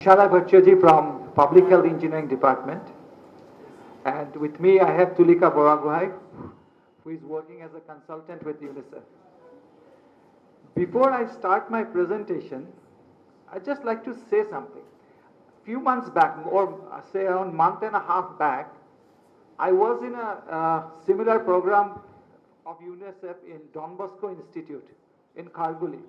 Shala Bhattacharjee from Public Health Engineering Department. And with me I have Tulika Boragohai, who is working as a consultant with UNICEF. Before I start my presentation, I'd just like to say something. A few months back, or say around a month and a half back, I was in a similar program of UNICEF in Don Bosco Institute in Kharguli.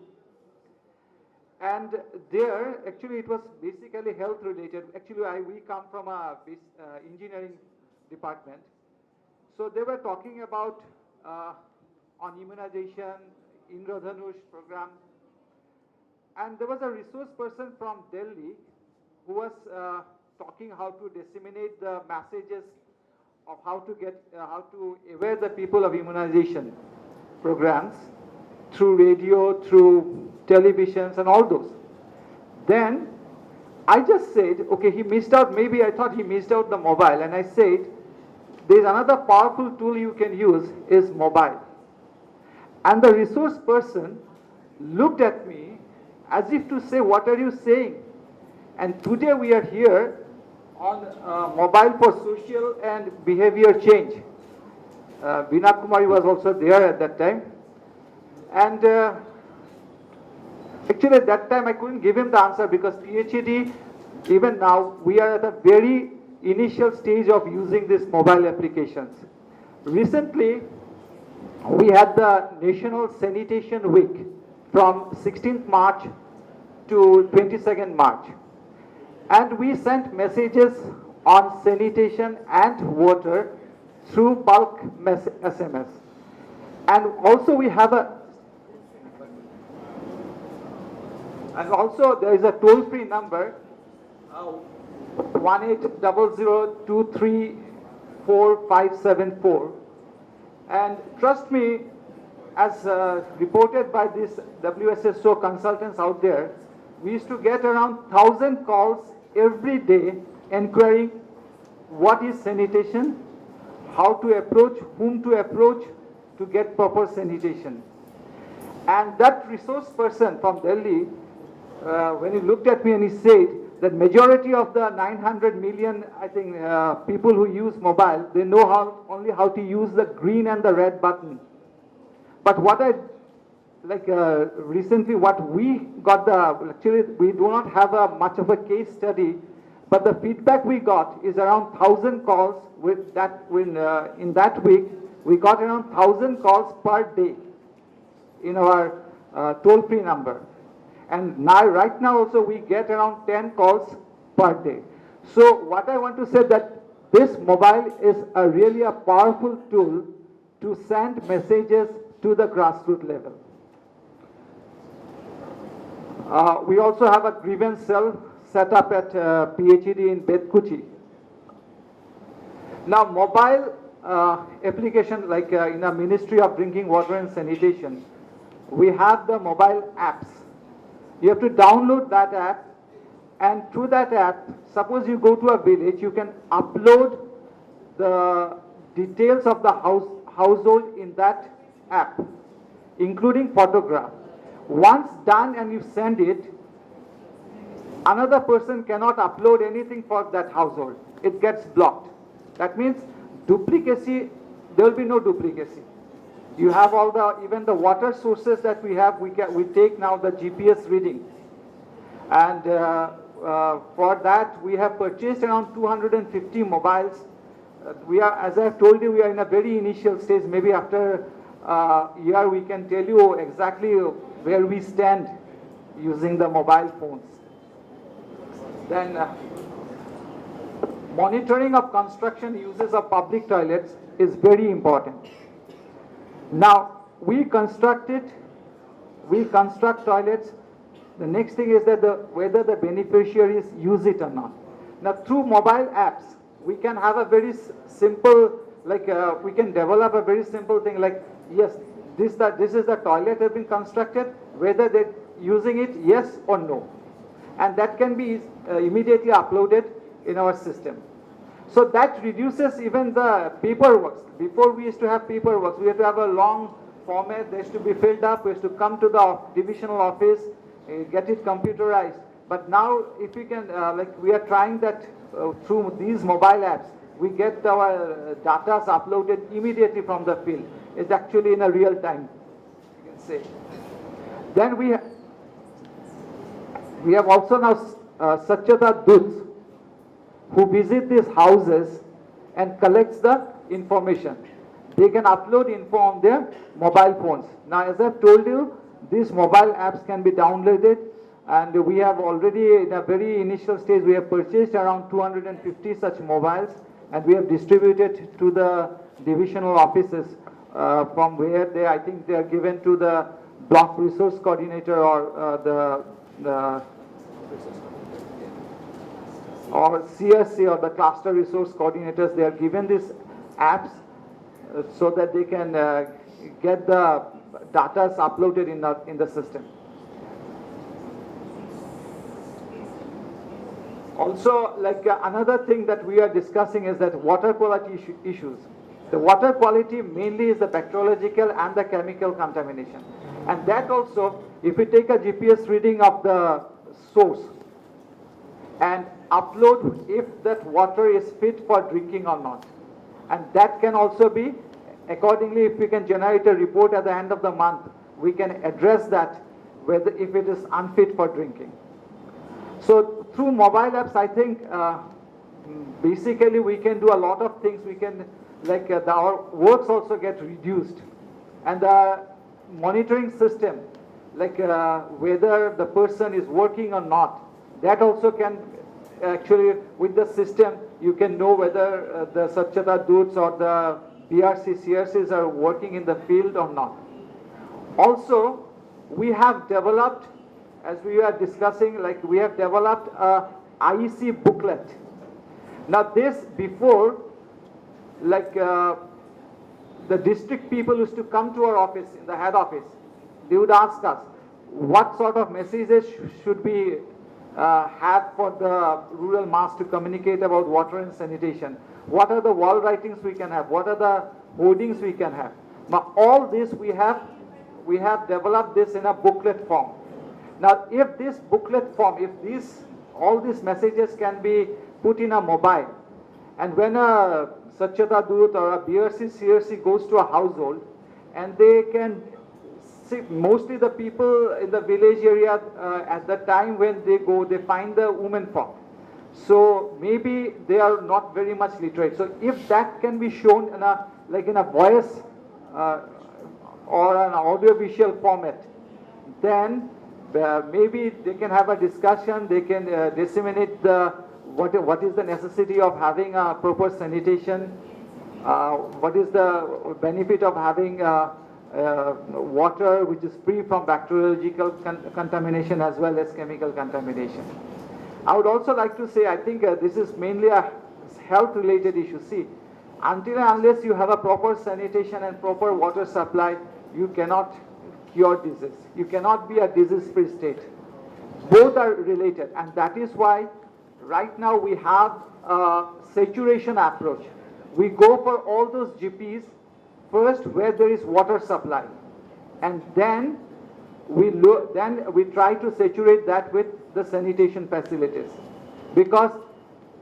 And there, actually, it was basically health related. Actually, we come from a engineering department. So they were talking about on immunization, Indradhanush program. And there was a resource person from Delhi who was talking how to disseminate the messages of how to aware the people of immunization programs through radio, through televisions and all those. Then I just said, okay, he missed out, maybe I thought he missed out the mobile, and I said, there's another powerful tool you can use is mobile. And the resource person looked at me as if to say, what are you saying? And today we are here on mobile for social and behavior change. Veena Kumari was also there at that time. And actually at that time I couldn't give him the answer because PhD, even now, we are at a very initial stage of using these mobile applications. Recently, we had the National Sanitation Week from 16th March to 22nd March. And we sent messages on sanitation and water through bulk SMS. And also we have there is a toll-free number, 1800234574. And trust me, as reported by these WSSO consultants out there, we used to get around 1,000 calls every day inquiring what is sanitation, how to approach, whom to approach to get proper sanitation. And that resource person from Delhi, when he looked at me and he said that majority of the 900 million, I think, people who use mobile, they know only how to use the green and the red button. But what recently what we got actually we do not have much of a case study, but the feedback we got is around 1,000 calls with that, in that week, we got around 1,000 calls per day in our toll-free number. And now, right now also we get around 10 calls per day. So what I want to say that this mobile is really a powerful tool to send messages to the grassroots level. We also have a grievance cell set up at PhD in Bedkuchi. Now mobile application, like in a Ministry of Drinking Water and Sanitation, we have the mobile apps. You have to download that app, and through that app, suppose you go to a village, you can upload the details of the household in that app, including photograph. Once done and you send it, another person cannot upload anything for that household. It gets blocked. That means duplicacy, there will be no duplicacy. You have all even the water sources that we have, we take now the GPS reading. And for that, we have purchased around 250 mobiles. As I have told you, we are in a very initial stage. Maybe after a year, we can tell you exactly where we stand using the mobile phones. Then monitoring of construction uses of public toilets is very important. Now, we construct toilets. The next thing is that whether the beneficiaries use it or not. Now, through mobile apps, we can have a very simple, we can develop a very simple thing like, yes, this is the toilet has been constructed, whether they're using it, yes or no. And that can be immediately uploaded in our system. So that reduces even the paperwork. Before we used to have paperwork, we had to have a long format, there used to be filled up, we used to come to the divisional office, get it computerized. But now, if we can, like we are trying that through these mobile apps, we get our data uploaded immediately from the field. It's actually in a real time, you can say. Then we have also now Swachhata Doots, who visit these houses and collects the information. They can upload info on their mobile phones. Now, as I've told you, these mobile apps can be downloaded, and we have already, in a very initial stage, we have purchased around 250 such mobiles, and we have distributed to the divisional offices from where they, I think they are given to the block resource coordinator or or CSC or the cluster resource coordinators. They are given these apps so that they can get the data uploaded in the system. Also, like another thing that we are discussing is that water quality issues. The water quality mainly is the bacteriological and the chemical contamination. And that also, if we take a GPS reading of the source and upload if that water is fit for drinking or not. And that can also be, accordingly, if we can generate a report at the end of the month, we can address that whether if it is unfit for drinking. So through mobile apps, I think basically we can do a lot of things. We can, like our works also get reduced. And the monitoring system, like whether the person is working or not, that also can actually, with the system, you can know whether the Swachhata Doots or the BRC, CRCs are working in the field or not. Also, we have developed, as we are discussing, like we have developed a IEC booklet. Now this before, like the district people used to come to our office, in the head office, they would ask us, what sort of messages should we have for the rural mass to communicate about water and sanitation? What are the wall writings we can have? What are the hoardings we can have? Now all this we have developed this in a booklet form. Now if this booklet form, if all these messages can be put in a mobile, and when a Swachhata Doot or a BRC, CRC goes to a household, and they can see, mostly the people in the village area at the time when they go, they find the women form. So maybe they are not very much literate. So if that can be shown in a, like in a voice or an audiovisual format, then maybe they can have a discussion, they can disseminate what is the necessity of having a proper sanitation, what is the benefit of having water which is free from bacteriological contamination as well as chemical contamination. I would also like to say, I think this is mainly a health related issue. See, until and unless you have a proper sanitation and proper water supply, you cannot cure disease. You cannot be a disease-free state. Both are related, and that is why right now we have a saturation approach. We go for all those GPs first where there is water supply, and then we try to saturate that with the sanitation facilities. Because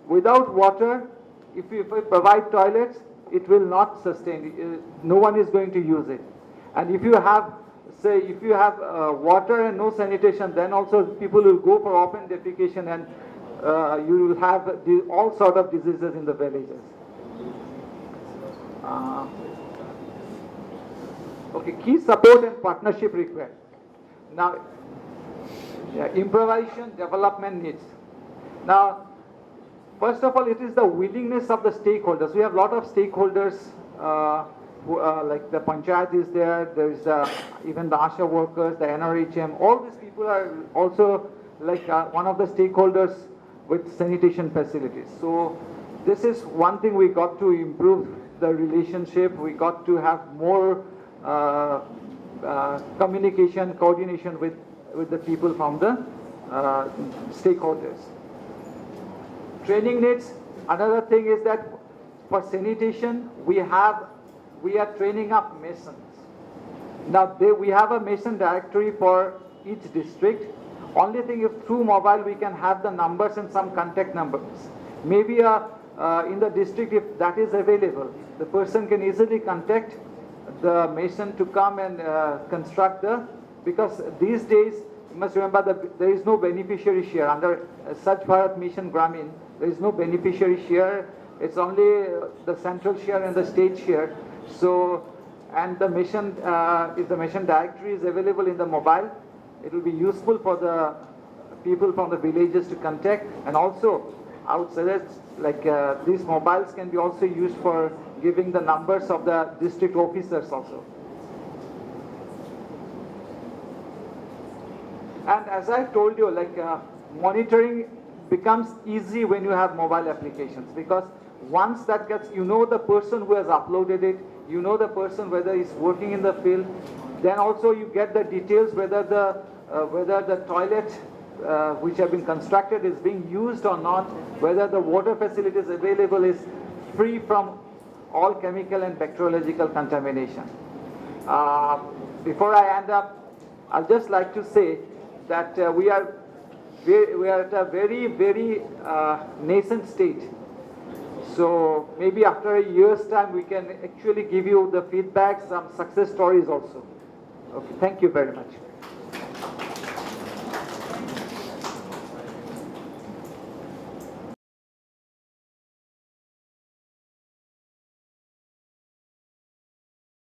without water, if we provide toilets, it will not sustain. No one is going to use it. And if you have, say, if you have water and no sanitation, then also people will go for open defecation, and you will have all sort of diseases in the villages. Okay, key support and partnership required. Now, improvisation, development needs. Now, first of all, it is the willingness of the stakeholders. We have a lot of stakeholders, like the panchayat is there, there is even the ASHA workers, the NRHM, all these people are also like one of the stakeholders with sanitation facilities. So this is one thing we got to improve the relationship. We got to have more communication, coordination with the people from the stakeholders. Training needs. Another thing is that for sanitation, we are training up masons. Now we have a mason directory for each district. Only thing, if through mobile we can have the numbers and some contact numbers. Maybe in the district, if that is available, the person can easily contact the mason to come and construct because these days, you must remember that there is no beneficiary share. Under Swachh Bharat Mission Gramin, there is no beneficiary share. It's only the central share and the state share. So, and the mission, if the mission directory is available in the mobile, it will be useful for the people from the villages to contact. And also, I would suggest like these mobiles can be also used for giving the numbers of the district officers also. And as I told you, like monitoring becomes easy when you have mobile applications, because once that gets, you know the person who has uploaded it, you know the person whether he's working in the field, then also you get the details whether the toilet which have been constructed is being used or not, whether the water facilities available is free from all chemical and bacteriological contamination. Before I end up, I'd just like to say that we are at a very, very nascent state. So maybe after a year's time, we can actually give you the feedback, some success stories also. Okay, thank you very much.